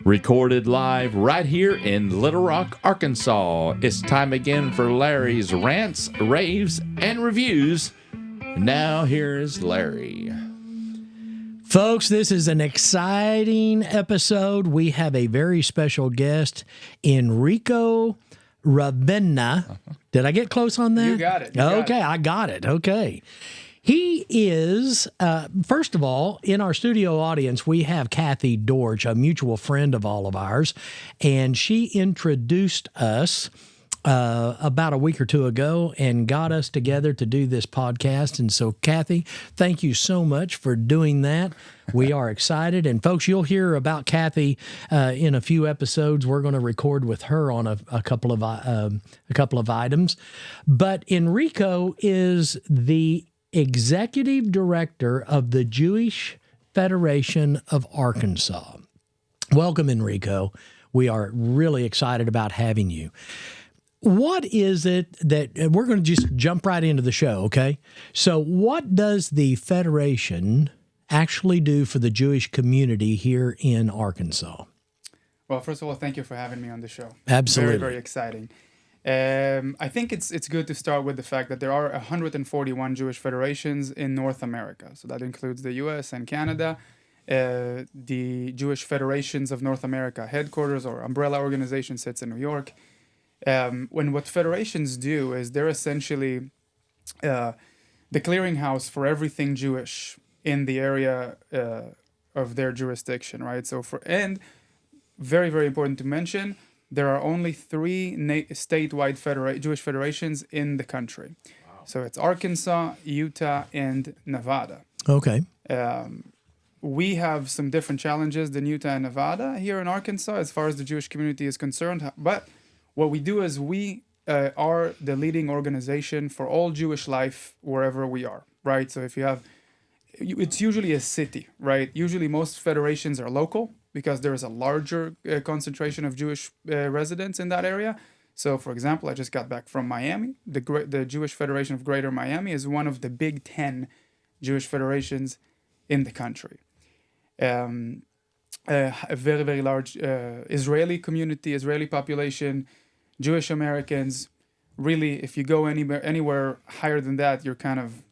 Recorded live right here in Little Rock, Arkansas. It's time again for Larry's rants, raves, and reviews. Now here's Larry. Folks, this is an exciting episode. We have a very special guest, EnRico Ravenna. Did I get close on that? You got it. I got it. Okay. He is, first of all, in our studio audience, we have Kathy Dorch, a mutual friend of all of ours, and she introduced us about a week or two ago and got us together to do this podcast. And so, Kathy, thank you so much for doing that. We are excited. And, folks, you'll hear about Kathy in a few episodes. We're going to record with her on a couple of items. But EnRico is the executive director of the Jewishfederation of Arkansas. Welcome, EnRico. We are really excited about having you. What is it that we're going to just jump right into the show, okay? So what does the Federation actually do for the Jewish community here in Arkansas? Well, first of all, thank you for having me on the show. Absolutely. Very, very exciting. I think it's good to start with the fact that there are 141 Jewish federations in North America. So that includes the U.S. and Canada. The Jewish Federations of North America headquarters or umbrella organization sits in New York. What federations do is they're essentially the clearinghouse for everything Jewish in the area of their jurisdiction, right? And very, very important to mention, there are only 3 statewide Jewish federations in the country. Wow. So it's Arkansas, Utah, and Nevada. Okay. We have some different challenges than Utah and Nevada here in Arkansas as far as the Jewish community is concerned. But what we do is we are the leading organization for all Jewish life wherever we are, right? So if you have, it's usually a city, right? Usually most federations are local, because there is a larger concentration of Jewish residents in that area. So, for example, I just got back from Miami. The Jewish Federation of Greater Miami is one of the big 10 Jewish federations in the country. A very, very large Israeli community, Israeli population, Jewish Americans. Really, if you go anywhere higher than that, you're kind of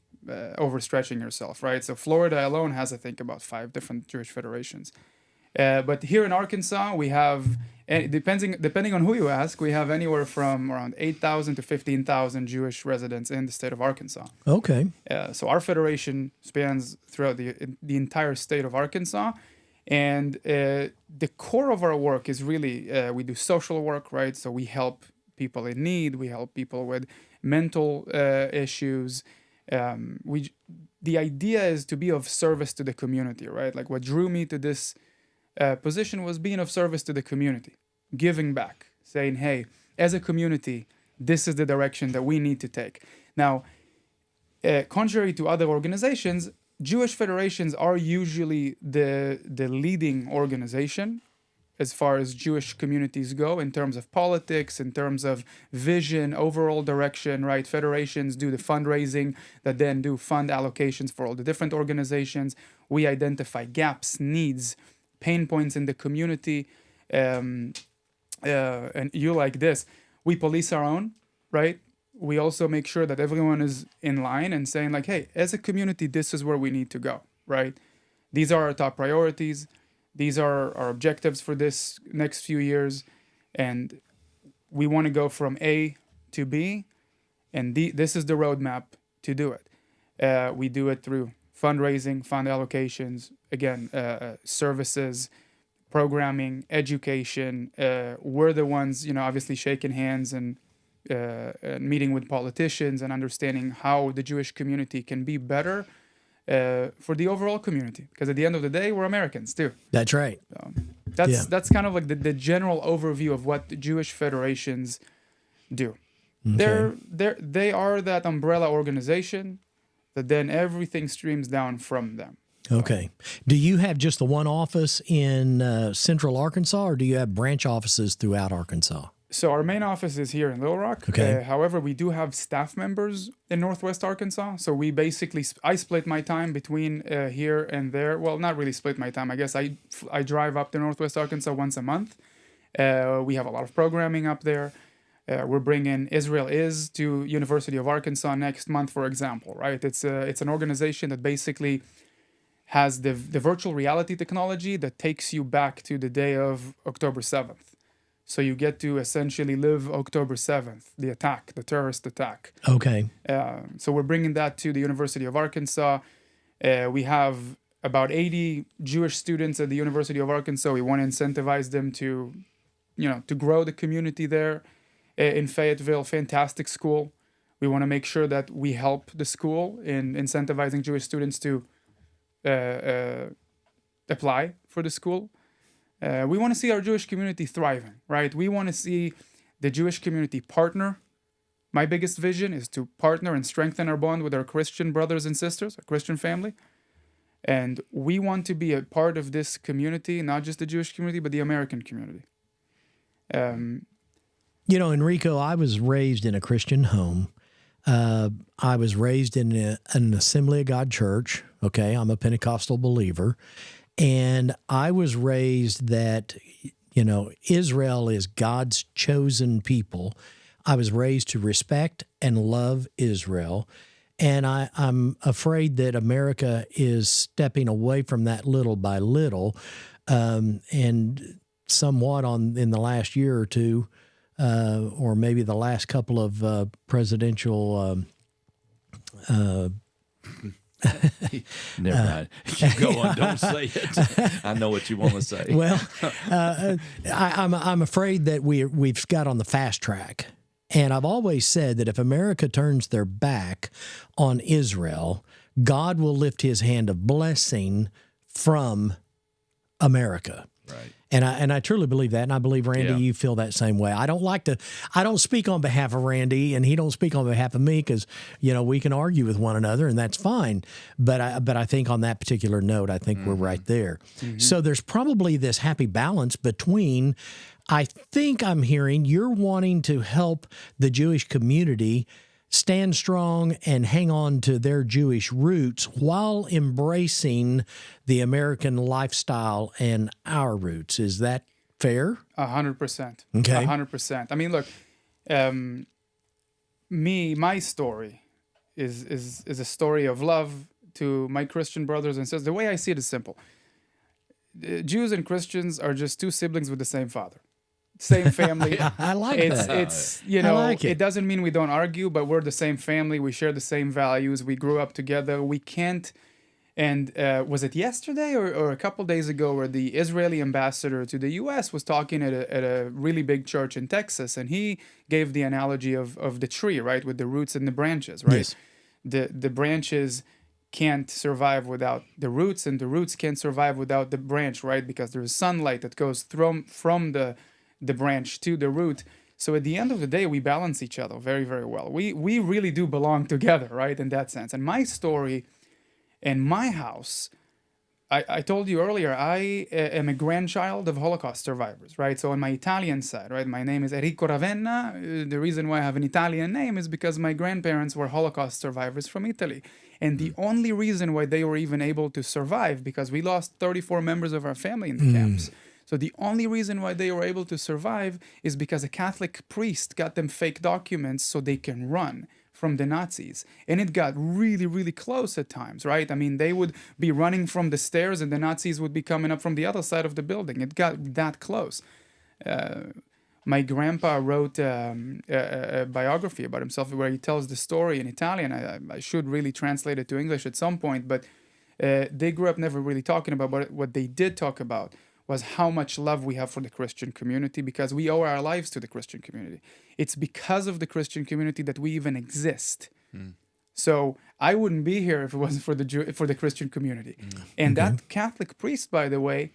overstretching yourself, right? So Florida alone has, I think, about 5 different Jewish federations. But here in Arkansas, we have, depending on who you ask, we have anywhere from around 8,000 to 15,000 Jewish residents in the state of Arkansas. Okay. So our federation spans throughout the entire state of Arkansas. And the core of our work is really, we do social work, right? So we help people in need. We help people with mental issues. The idea is to be of service to the community, right? Like what drew me to this position was being of service to the community, giving back, saying, hey, as a community, this is the direction that we need to take. Now, contrary to other organizations, Jewish federations are usually the leading organization as far as Jewish communities go in terms of politics, in terms of vision, overall direction, right? Federations do the fundraising that then do fund allocations for all the different organizations. We identify gaps, needs, pain points in the community, and you like this. We police our own, right? We also make sure that everyone is in line and saying like, hey, as a community, this is where we need to go, right? These are our top priorities. These are our objectives for this next few years. And we want to go from A to B. And this is the roadmap to do it. We do it through fundraising, fund allocations, again, services, programming, education. We're the ones, obviously shaking hands and meeting with politicians and understanding how the Jewish community can be better for the overall community. Because at the end of the day, we're Americans too. That's right. So that's kind of like the general overview of what the Jewish federations do. Okay. They are that umbrella organization that then everything streams down from them. Okay. Do you have just the one office in central Arkansas, or do you have branch offices throughout Arkansas? So our main office is here in Little Rock. Okay. However, we do have staff members in Northwest Arkansas. So we basically, I split my time between here and there. Well, not really split my time. I guess I drive up to Northwest Arkansas once a month. We have a lot of programming up there. We're bringing Isreal Is to University of Arkansas next month, for example, right? It's an organization that basically has the virtual reality technology that takes you back to the day of October 7th. So you get to essentially live October 7th, the attack, the terrorist attack. Okay. So we're bringing that to the University of Arkansas. We have about 80 Jewish students at the University of Arkansas. We want to incentivize them to grow the community there in Fayetteville. Fantastic school. We want to make sure that we help the school in incentivizing Jewish students to apply for the school. We want to see our Jewish community thriving, right? We want to see the Jewish community partner. My biggest vision is to partner and strengthen our bond with our Christian brothers and sisters, our Christian family. And we want to be a part of this community, not just the Jewish community, but the American community. Enrico, I was raised in a Christian home. I was raised in an Assembly of God church. Okay, I'm a Pentecostal believer. And I was raised that, Israel is God's chosen people. I was raised to respect and love Israel. And I'm afraid that America is stepping away from that little by little, and somewhat in the last year or two, or maybe the last couple of presidential Never mind. Keep going. Don't say it. I know what you want to say. Well, I'm afraid that we've got on the fast track. And I've always said that if America turns their back on Israel, God will lift his hand of blessing from America. Right. And I truly believe that, and I believe, Randy, you feel that same way. I don't speak on behalf of Randy, and he don't speak on behalf of me, because, we can argue with one another, and that's fine. But I think on that particular note, I think we're right there. Mm-hmm. So there's probably this happy balance between, I think I'm hearing, you're wanting to help the Jewish community stand strong and hang on to their Jewish roots while embracing the American lifestyle and our roots. Is that fair? 100%. Okay. 100%. I mean, look, my story is a story of love to my Christian brothers and sisters. The way I see it is simple. Jews and Christians are just two siblings with the same father. Same family. I like that. It's I like it. It doesn't mean we don't argue, but we're the same family. We share the same values. We grew up together. We can't. And was it yesterday or a couple days ago where the Israeli ambassador to the U.S. was talking at a really big church in Texas, and he gave the analogy of the tree, right, with the roots and the branches, right? Yes. The branches can't survive without the roots, and the roots can't survive without the branch, right? Because there's sunlight that goes from the branch to the root. So at the end of the day, we balance each other very, very well. We really do belong together, right, in that sense. And my story in my house, I told you earlier, I am a grandchild of Holocaust survivors, right? So on my Italian side, right, my name is EnRico Ravenna. The reason why I have an Italian name is because my grandparents were Holocaust survivors from Italy. And the only reason why they were even able to survive, because we lost 34 members of our family in the camps. So the only reason why they were able to survive is because a Catholic priest got them fake documents so they can run from the Nazis. And it got really, really close at times, right? I mean, they would be running from the stairs and the Nazis would be coming up from the other side of the building. It got that close. My grandpa wrote a biography about himself where he tells the story in Italian. I should really translate it to English at some point, but they grew up never really talking about what they did talk about was how much love we have for the Christian community, because we owe our lives to the Christian community. It's because of the Christian community that we even exist. So I wouldn't be here if it wasn't for the Christian community. And that Catholic priest, by the way,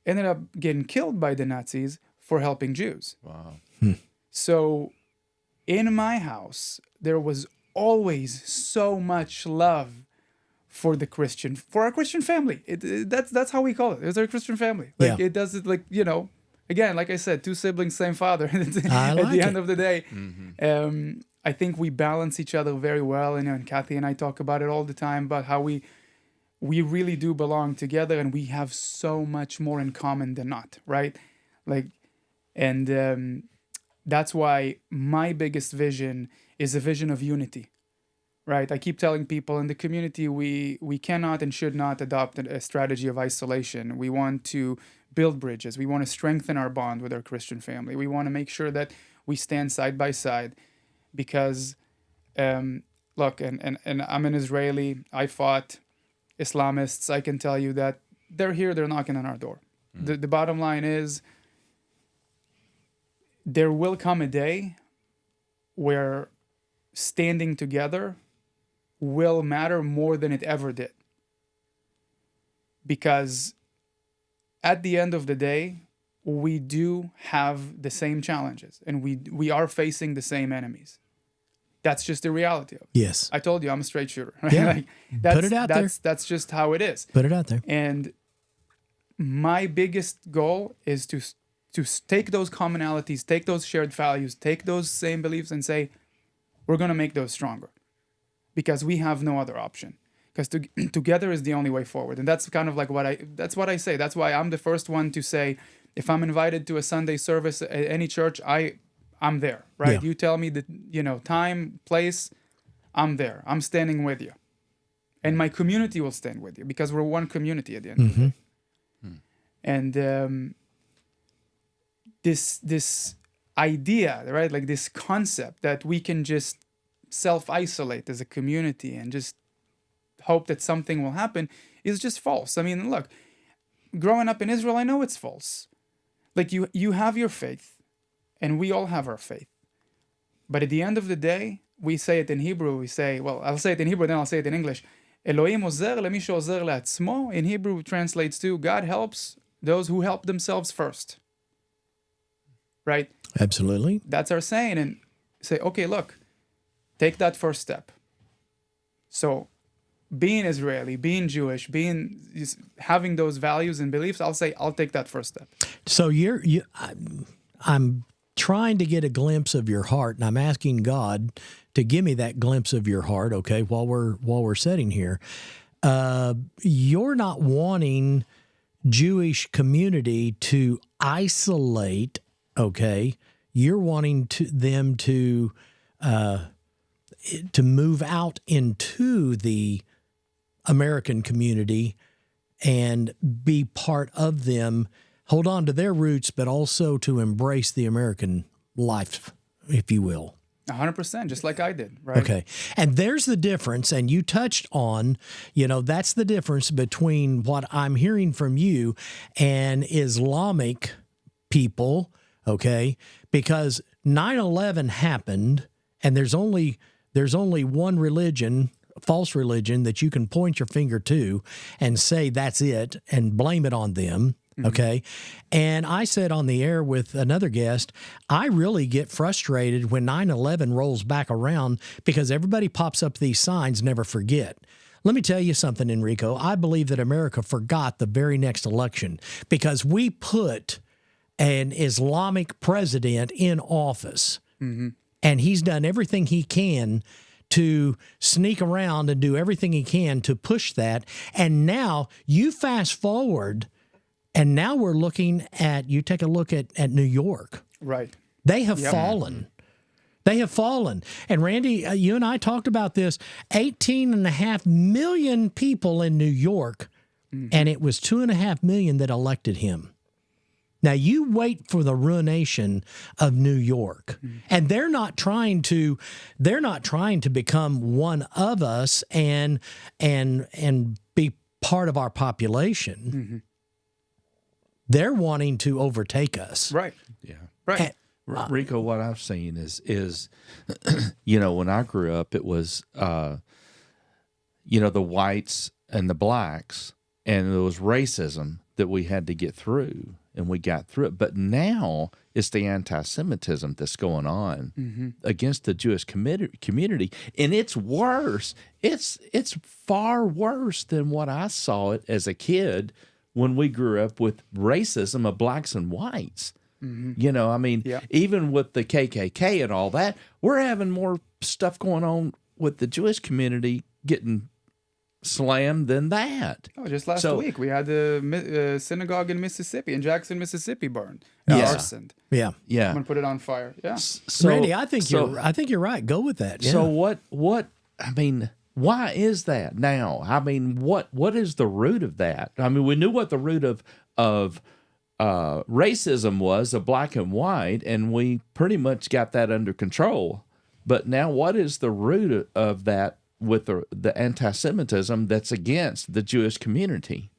ended up getting killed by the Nazis for helping Jews. Wow. So in my house, there was always so much love for our Christian family. That's how we call it. It's our Christian family. Like it does it, like, again, like I said, two siblings, same father. At the end of the day, I think we balance each other very well. And Kathy and I talk about it all the time about how we really do belong together, and we have so much more in common than not, right? Like, and that's why my biggest vision is a vision of unity, right? I keep telling people in the community, we cannot and should not adopt a strategy of isolation. We want to build bridges. We want to strengthen our bond with our Christian family. We want to make sure that we stand side by side, because, look, and I'm an Israeli. I fought Islamists. I can tell you that they're here, they're knocking on our door. The bottom line is, there will come a day where standing together will matter more than it ever did. Because at the end of the day, we do have the same challenges, and we are facing the same enemies. That's just the reality of it. Yes. I told you I'm a straight shooter. Right? Yeah. Like, Put it out there. That's just how it is. Put it out there. And my biggest goal is to take those commonalities, take those shared values, take those same beliefs, and say, we're going to make those stronger, because we have no other option. Because together is the only way forward. And that's kind of like that's what I say. That's why I'm the first one to say, if I'm invited to a Sunday service at any church, I'm there, right? Yeah. You tell me the time, place, I'm there. I'm standing with you. And my community will stand with you, because we're one community at the end of the day. And this idea, right? Like this concept that we can just self-isolate as a community and just hope that something will happen is just false. I mean, look, growing up in Israel, I know it's false. Like you have your faith, and we all have our faith. But at the end of the day, we say it in Hebrew. We say, well, I'll say it in Hebrew, then I'll say it in English. Elohim ozer lemí sheozer le'atzmo. In Hebrew, translates to, God helps those who help themselves first. Right? Absolutely. That's our saying. And say, okay, look, take that first step. So being Israeli, being Jewish, having those values and beliefs, I'll say, I'll take that first step. So I'm trying to get a glimpse of your heart, and I'm asking God to give me that glimpse of your heart, okay, while we're sitting here. You're not wanting Jewish community to isolate, okay? You're wanting them to move out into the American community and be part of them, hold on to their roots, but also to embrace the American life, if you will. 100%, just like I did, right? Okay. And there's the difference, and you touched on, that's the difference between what I'm hearing from you and Islamic people, okay? Because 9/11 happened, and there's only one religion, false religion, that you can point your finger to and say that's it and blame it on them. Okay. And I said on the air with another guest, I really get frustrated when 9/11 rolls back around, because everybody pops up these signs, never forget. Let me tell you something, Enrico. I believe that America forgot the very next election, because we put an Islamic president in office, and he's done everything he can to sneak around and do everything he can to push that. And now you fast forward, and now we're looking at, you take a look at New York. Right. They have fallen. They have fallen. And Randy, you and I talked about this, 18.5 million people in New York, and it was 2.5 million that elected him. Now you wait for the ruination of New York, and they're not trying to become one of us and be part of our population. They're wanting to overtake us. Right. Yeah. Right. Rico, what I've seen is when I grew up, it was, the whites and the blacks, and there was racism that we had to get through, and we got through it. But now it's the anti-Semitism that's going on against the Jewish community, and it's worse. It's far worse than what I saw it as a kid when we grew up with racism of blacks and whites. You know, I mean, Yeah. even with the KKK and all that, we're having more stuff going on with the Jewish community getting slammed than that. Oh, just last So- week we had a synagogue in Mississippi, in Jackson, Mississippi, burned, Yeah. arsoned. Yeah. Yeah. I'm gonna put it on fire. Yeah. So, Randy, I think you're right. Go with that. Yeah. So what I mean, why is that now? I mean, what is the root of that? I mean, we knew what the root of racism was, of black and white, and we pretty much got that under control. But now, what is the root of that with the anti-Semitism that's against the Jewish community?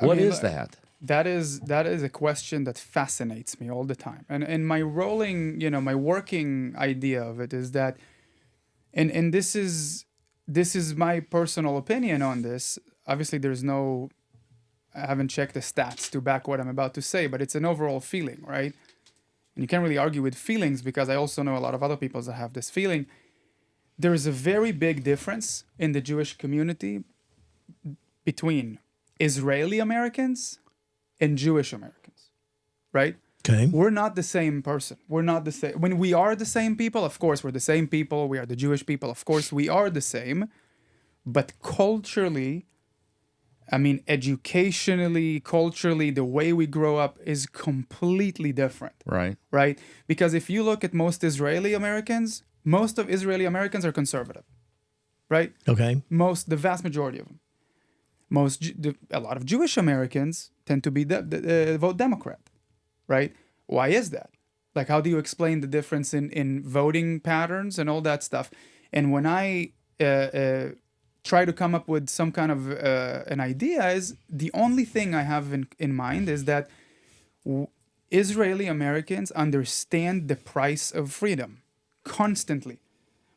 What is that? That is a question that fascinates me all the time. And my my working idea of it is that, and this is my personal opinion on this. Obviously, I haven't checked the stats to back what I'm about to say, but it's an overall feeling, right? And you can't really argue with feelings, because I also know a lot of other people that have this feeling. There is a very big difference in the Jewish community between Israeli Americans and Jewish Americans, right? Okay. We're not the same person. We're not the same. When we are the same people, of course, we're the same people. We are the Jewish people. Of course, we are the same. But culturally, I mean, educationally, culturally, the way we grow up is completely different, Right. right? Because if you look at most Israeli Americans, most of Israeli Americans are conservative, right? Okay. The vast majority of them. A lot of Jewish Americans tend to be vote Democrat, right? Why is that? Like, how do you explain the difference in voting patterns and all that stuff? And when I try to come up with some kind of an idea, is the only thing I have in mind is that Israeli Americans understand the price of freedom constantly,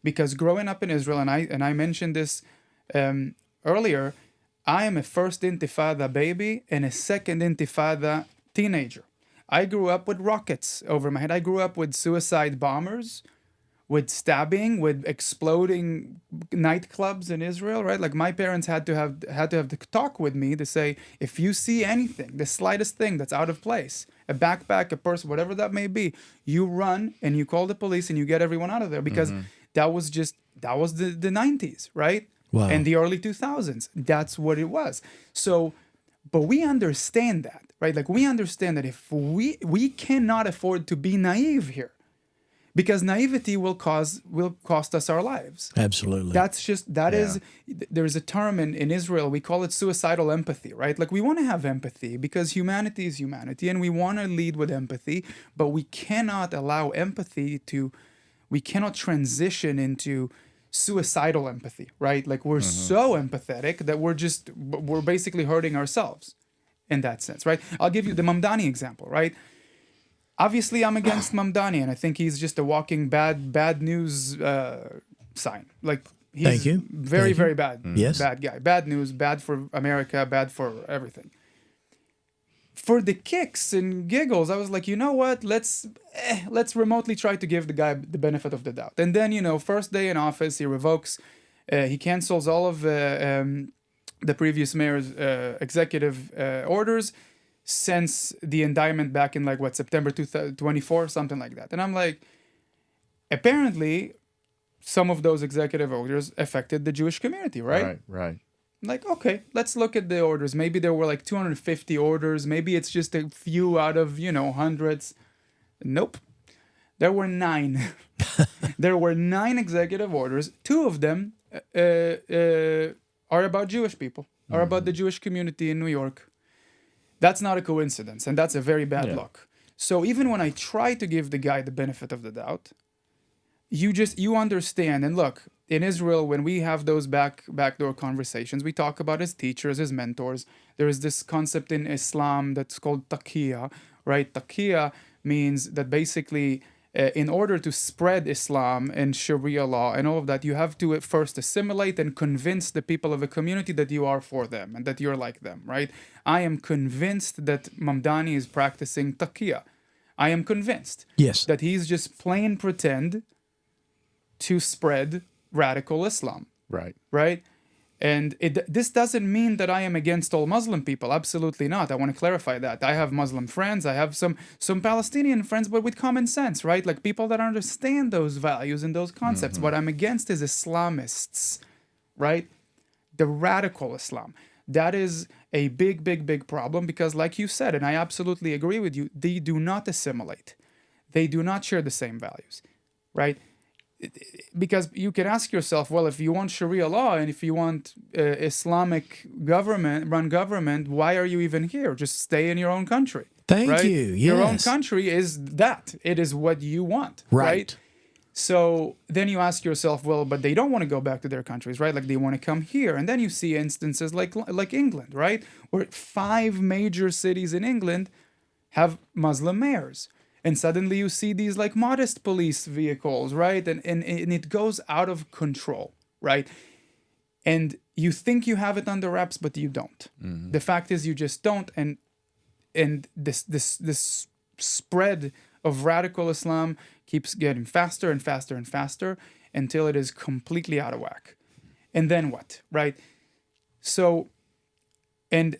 because growing up in Israel, and I mentioned this earlier, I am a first Intifada baby and a second Intifada teenager. I grew up with rockets over my head. I grew up with suicide bombers, with stabbing, with exploding nightclubs in Israel, right? Like, my parents had to have the talk with me to say, if you see anything, the slightest thing that's out of place, a backpack, a purse, whatever that may be, you run and you call the police and you get everyone out of there, because that was the 90s, right? Wow. And the early 2000s. That's what it was. So, but we understand that, right? Like, we understand that if we cannot afford to be naive here, because naivety will cost us our lives. Absolutely. There's a term in Israel, we call it suicidal empathy, right? Like, we want to have empathy because humanity is humanity and we want to lead with empathy, but we cannot allow we cannot transition into suicidal empathy, right? Like, we're so empathetic that we're basically hurting ourselves in that sense, right? I'll give you the Mamdani example, right? Obviously, I'm against Mamdani, and I think he's just a walking bad news sign. Like, he's Thank you. very, very bad. Yes. Bad guy. Bad news, bad for America, bad for everything. For the kicks and giggles, I was like, you know what? Let's remotely try to give the guy the benefit of the doubt. And then, first day in office, he cancels all of the previous mayor's executive orders, since the indictment back in September 2024, something like that. And I'm like, apparently some of those executive orders affected the Jewish community, right? Right. Like, okay, let's look at the orders. Maybe there were 250 orders. Maybe it's just a few out of, hundreds. Nope. There were 9. There were 9 executive orders. 2 of them are about Jewish people, are about the Jewish community in New York. That's not a coincidence, and that's a very bad luck. So even when I try to give the guy the benefit of the doubt, you understand. And look, in Israel, when we have those backdoor conversations, we talk about his teachers, his mentors. There is this concept in Islam that's called taqiyya, right? Taqiyya means that basically, in order to spread Islam and Sharia law and all of that, you have to first assimilate and convince the people of a community that you are for them and that you're like them, right? I am convinced that Mamdani is practicing taqiyya. I am convinced that he's just plain pretend to spread radical Islam. Right. Right? And this doesn't mean that I am against all Muslim people. Absolutely not. I want to clarify that. I have Muslim friends. I have some Palestinian friends, but with common sense, right? Like people that understand those values and those concepts. What I'm against is Islamists, right? The radical Islam. That is a big, big, big problem because, like you said, and I absolutely agree with you, they do not assimilate. They do not share the same values, right? Because you can ask yourself, well, if you want Sharia law and if you want Islamic run government, why are you even here? Just stay in your own country. Thank you. Yes. Your own country is that. It is what you want, right? So then you ask yourself, well, but they don't want to go back to their countries, right? Like they want to come here. And then you see instances like England, right? Where 5 major cities in England have Muslim mayors. And suddenly you see these like modest police vehicles, right? And it goes out of control, right? And you think you have it under wraps, but you don't. Mm-hmm. The fact is you just don't. And this spread of radical Islam keeps getting faster and faster and faster until it is completely out of whack. And then what, right? So, and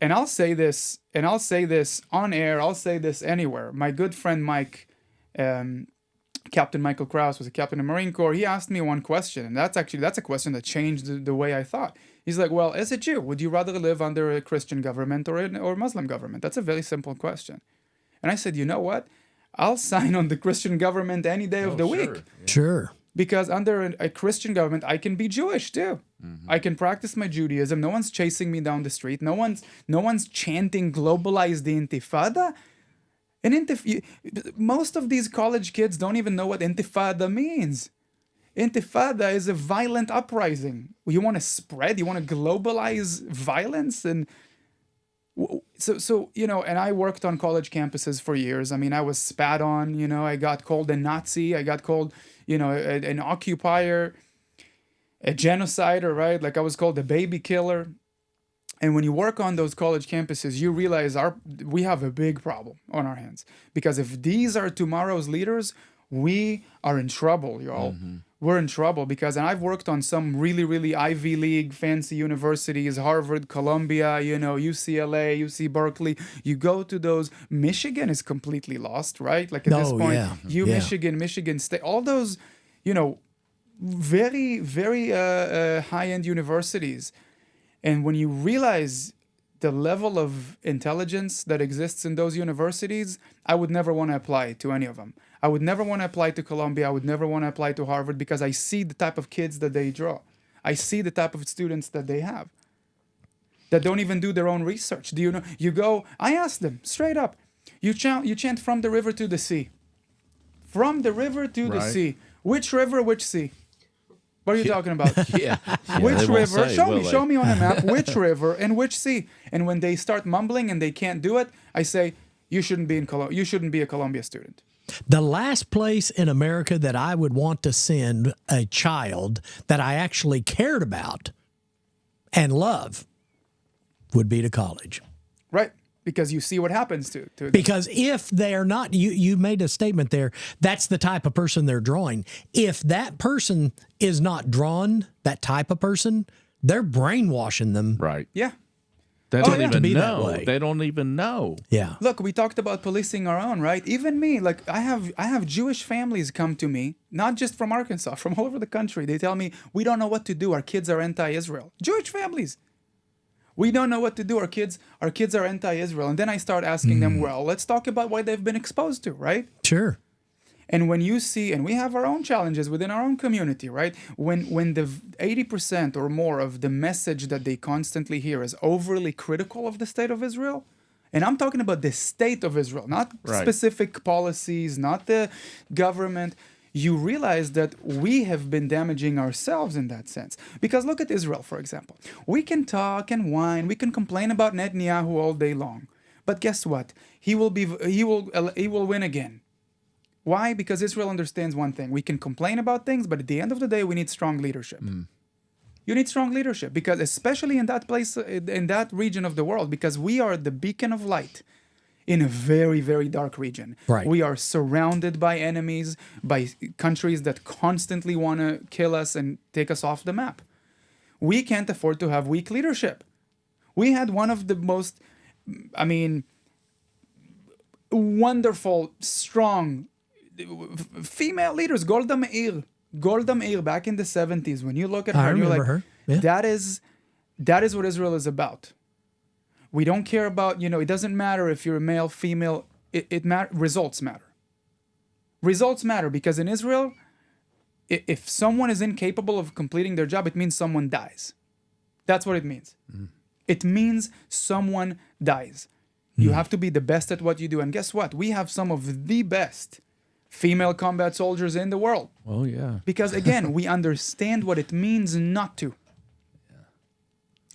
I'll say this, and I'll say this on air, I'll say this anywhere. My good friend Mike, Captain Michael Krause, was a captain of the Marine Corps. He asked me one question, and that's a question that changed the way I thought. He's like, well, as a Jew, would you rather live under a Christian government or Muslim government? That's a very simple question. And I said, you know what? I'll sign on the Christian government any day of the week. Sure. Because under a Christian government, I can be Jewish too. Mm-hmm. I can practice my Judaism. No one's chasing me down the street. No one's chanting globalize the Intifada. Most of these college kids don't even know what Intifada means. Intifada is a violent uprising. You want to spread, you want to globalize violence. And so and I worked on college campuses for years. I mean, I was spat on, I got called a Nazi. I got called, an occupier, a genocider, right? Like I was called a baby killer. And when you work on those college campuses, you realize we have a big problem on our hands. Because if these are tomorrow's leaders, we are in trouble, y'all. Mm-hmm. We're in trouble because, and I've worked on some really, really Ivy League fancy universities, Harvard, Columbia, UCLA, UC Berkeley. You go to those, Michigan is completely lost, right? Like at this point, Michigan State, all those, very, very high-end universities. And when you realize the level of intelligence that exists in those universities, I would never want to apply to any of them. I would never want to apply to Columbia. I would never want to apply to Harvard because I see the type of kids that they draw. I see the type of students that they have that don't even do their own research. Do you know? You go, I ask them straight up, you chant from the river to the sea. From the river to the sea. Which river, which sea? What are you talking about? Which river? Show me on a map which river and which sea. And when they start mumbling and they can't do it, I say, you shouldn't be a Columbia student. The last place in America that I would want to send a child that I actually cared about and love would be to college. Right. Because you see what happens to them. Because if they're not, you made a statement there, that's the type of person they're drawing. If that person is not drawn, that type of person, they're brainwashing them. Right. Yeah. They don't even know. They don't even know. Yeah. Look, we talked about policing our own, right? Even me, like I have Jewish families come to me, not just from Arkansas, from all over the country. They tell me, we don't know what to do. Our kids are anti-Israel. Jewish families. We don't know what to do. Our kids are anti-Israel. And then I start asking them, well, let's talk about what they've been exposed to, right? Sure. And when you see, and we have our own challenges within our own community, right? When the 80% or more of the message that they constantly hear is overly critical of the state of Israel, and I'm talking about the state of Israel, not specific policies, not the government, you realize that we have been damaging ourselves in that sense. Because look at Israel, for example. We can talk and whine, we can complain about Netanyahu all day long, but guess what? He will win again. Why? Because Israel understands one thing. We can complain about things, but at the end of the day, we need strong leadership. You need strong leadership because especially in that place, in that region of the world, because we are the beacon of light in a very, very dark region. Right. We are surrounded by enemies, by countries that constantly want to kill us and take us off the map. We can't afford to have weak leadership. We had one of the most, wonderful, strong female leaders, Golda Meir. Golda Meir back in the 70s. When you look at her, you're like, her. Yeah. that is what Israel is about. We don't care about, it doesn't matter if you're a male, female. Results matter. Results matter, because in Israel, if someone is incapable of completing their job, it means someone dies. That's what it means. It means someone dies. You have to be the best at what you do. And guess what? We have some of the best female combat soldiers in the world. Well, yeah. Because again, we understand what it means not to.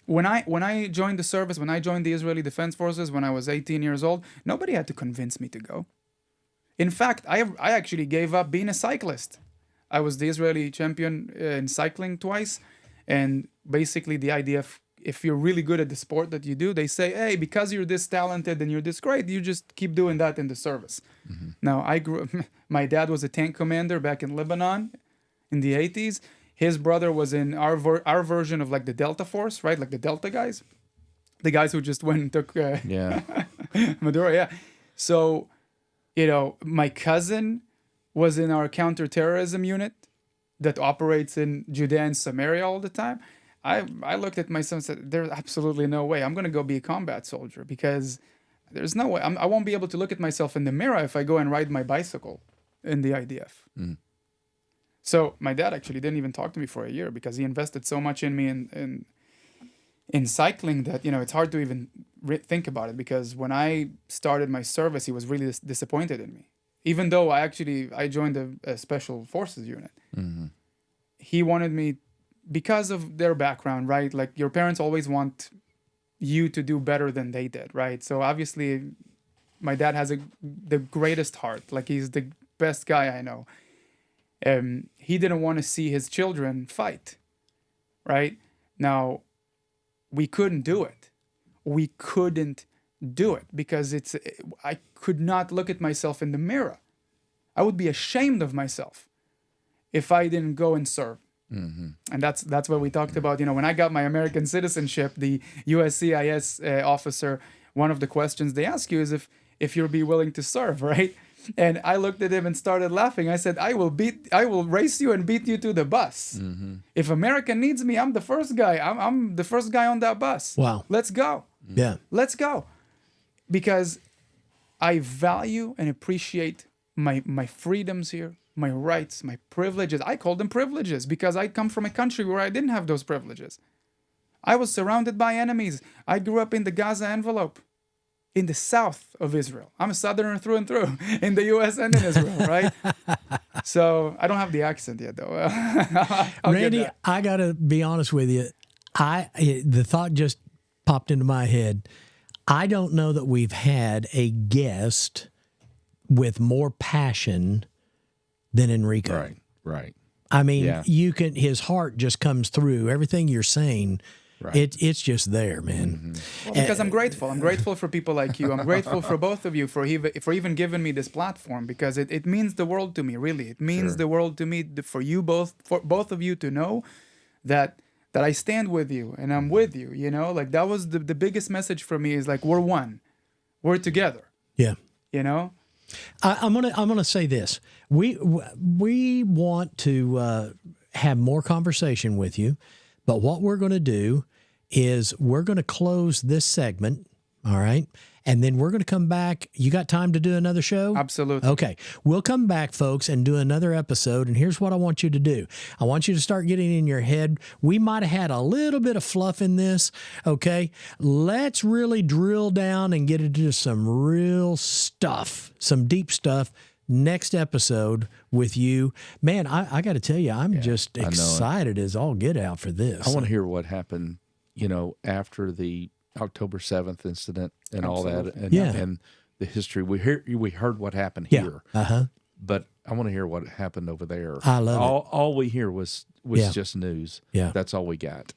When I joined the service, when I joined the Israeli Defense Forces when I was 18 years old, nobody had to convince me to go. In fact, I actually gave up being a cyclist. I was the Israeli champion in cycling twice. And basically the idea of, if you're really good at the sport that you do, they say, hey, because you're this talented and you're this great, you just keep doing that in the service. Now, my dad was a tank commander back in Lebanon in the 80s. His brother was in our version of like the Delta Force, right? Like the Delta guys. The guys who just went and took Maduro, yeah. So, my cousin was in our counterterrorism unit that operates in Judea and Samaria all the time. I looked at myself and said, there's absolutely no way I'm going to go be a combat soldier, because there's no way. I won't be able to look at myself in the mirror if I go and ride my bicycle in the IDF. So my dad actually didn't even talk to me for a year, because he invested so much in me in cycling that, it's hard to even think about it, because when I started my service, he was really disappointed in me. Even though I joined a special forces unit. He wanted me, because of their background, right? Like, your parents always want you to do better than they did, right? So obviously, my dad has the greatest heart. Like, he's the best guy I know. He didn't want to see his children fight, right? Now, we couldn't do it. We couldn't do it because I could not look at myself in the mirror. I would be ashamed of myself if I didn't go and serve. And that's what we talked about. When I got my American citizenship, the USCIS officer, one of the questions they ask you is if you'll be willing to serve, right? And I looked at him and started laughing. I said, I will race you and beat you to the bus. If America needs me, I'm the first guy. I'm the first guy on that bus. Wow. Let's go. Yeah. Let's go. Because I value and appreciate my freedoms here, my rights, my privileges. I call them privileges because I come from a country where I didn't have those privileges. I was surrounded by enemies. I grew up in the Gaza envelope, in the south of Israel. I'm a Southerner through and through, in the U.S. and in Israel, right? So I don't have the accent yet, though. Randy, I got to be honest with you. The thought just popped into my head. I don't know that we've had a guest with more passion than EnRico. Right. I mean, his heart just comes through. Everything you're saying, it's just there, man. Well, because I'm grateful. I'm grateful for people like you. I'm grateful for both of you for even giving me this platform, because it means the world to me, really. It means the world to me for both of you to know that I stand with you and I'm with you, Like, that was the biggest message for me, is like, we're one. We're together. Yeah. I'm gonna say this. We want to have more conversation with you, but what we're going to do is we're going to close this segment, all right? And then we're going to come back. You got time to do another show? Absolutely. Okay. We'll come back, folks, and do another episode. And here's what I want you to do. I want you to start getting in your head. We might have had a little bit of fluff in this, okay? Let's really drill down and get into some real stuff, some deep stuff. Next episode with you. Man, I got to tell you, I'm just excited as all get out for this. I want to hear what happened, after the October 7th incident and all that, and the history. We heard what happened here, but I want to hear what happened over there. I love it. All we hear was just news. Yeah, that's all we got,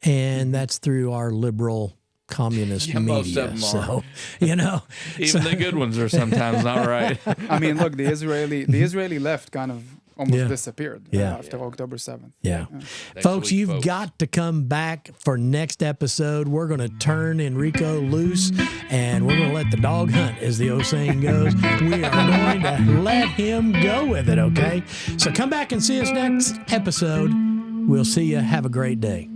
and that's through our liberal communist media. Most of them so, even the good ones are sometimes not right. I mean, look, the Israeli left kind of almost disappeared Yeah. after October 7th. Yeah. Next Folks, week, you've folks. got to come back for next episode. We're going to turn Enrico loose and we're going to let the dog hunt, as the old saying goes. We are going to let him go with it, okay? So come back and see us next episode. We'll see you. Have a great day.